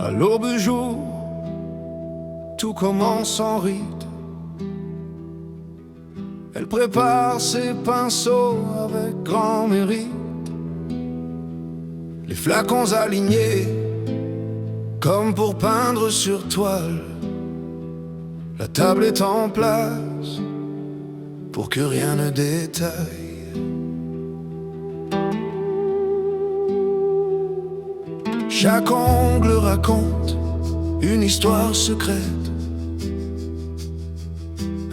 À l'aube du jour, tout commence en rite. Elle prépare ses pinceaux avec grand mérite. Les flacons alignés, comme pour peindre sur toile. La table est en place, pour que rien ne détaille. Chaque ongle raconte une histoire secrète,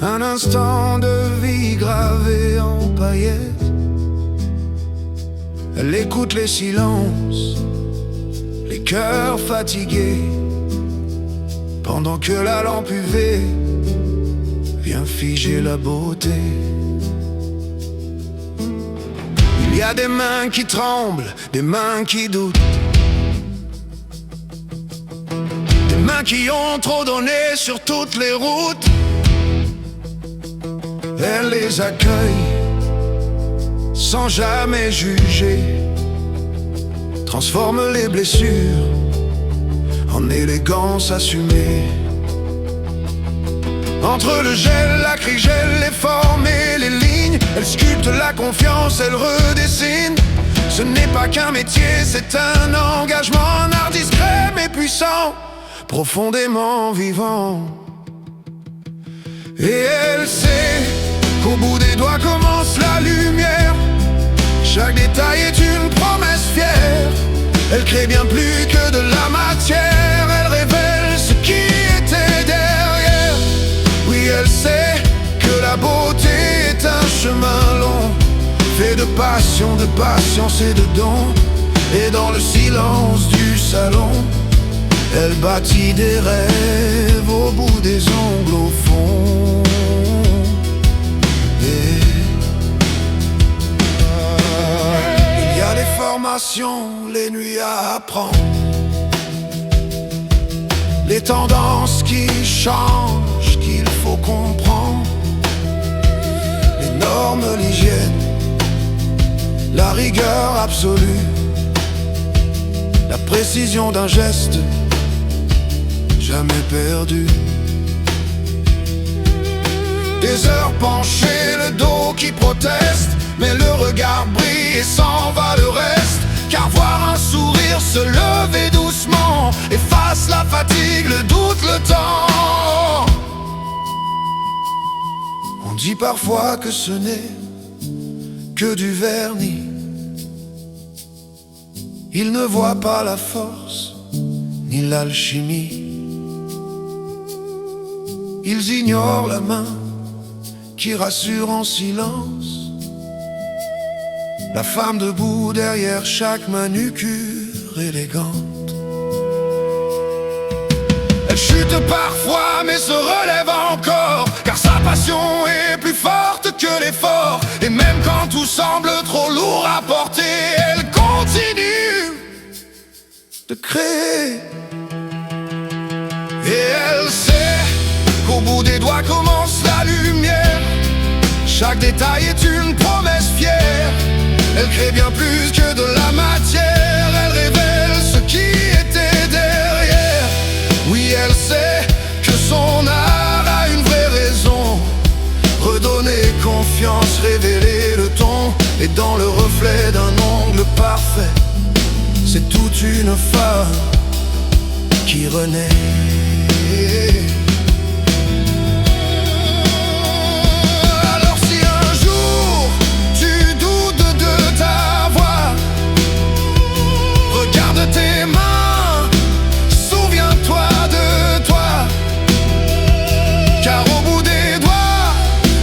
un instant de vie gravé en paillettes. Elle écoute les silences, les cœurs fatigués, pendant que la lampe UV vient figer la beauté. Il y a des mains qui tremblent, des mains qui doutent, des mains qui ont trop donné sur toutes les routes. Elle les accueille sans jamais juger, transforme les blessures en élégance assumée. Entre le gel, l'acrygel, les formes et les lignes, elle sculpte la confiance, elle redessine. Ce n'est pas qu'un métier, c'est un engagement, un art discret mais puissant, profondément vivant. Et elle sait qu'au bout des doigts commence la lumière. Chaque détail est une promesse fière. Elle crée bien plus que de la matière. Elle révèle ce qui était derrière. Oui, elle sait que la beauté est un chemin long, fait de passion, de patience et de dons. Et dans le silence du salon, elle bâtit des rêves au bout des ongles au fond. Il y a les formations, les nuits à apprendre, les tendances qui changent, qu'il faut comprendre, les normes, l'hygiène, la rigueur absolue, la précision d'un geste jamais perdu. Des heures penchées, le dos qui proteste, mais le regard brille et s'en va le reste. Car voir un sourire se lever doucement efface la fatigue, le doute, le temps. On dit parfois que ce n'est que du vernis. Ils ne voient pas la force ni l'alchimie. Ils ignorent la main qui rassure en silence, la femme debout derrière chaque manucure élégante. Elle chute parfois mais se relève encore, car sa passion est plus forte que l'effort. Et même quand tout semble trop lourd à porter, elle continue de créer. Et elle sait qu'au bout des doigts commence la lumière. Chaque détail est une promesse fière. Elle crée bien plus que de la matière. Elle révèle ce qui était derrière. Oui, elle sait que son art a une vraie raison. Redonner confiance, révéler le ton. Et dans le reflet d'un ongle parfait, c'est toute une femme qui renaît. Tes mains, souviens-toi de toi, car au bout des doigts,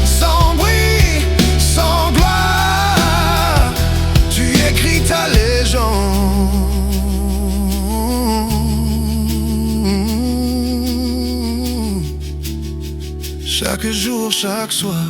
sans bruit, sans gloire, tu écris ta légende. Chaque jour, chaque soir,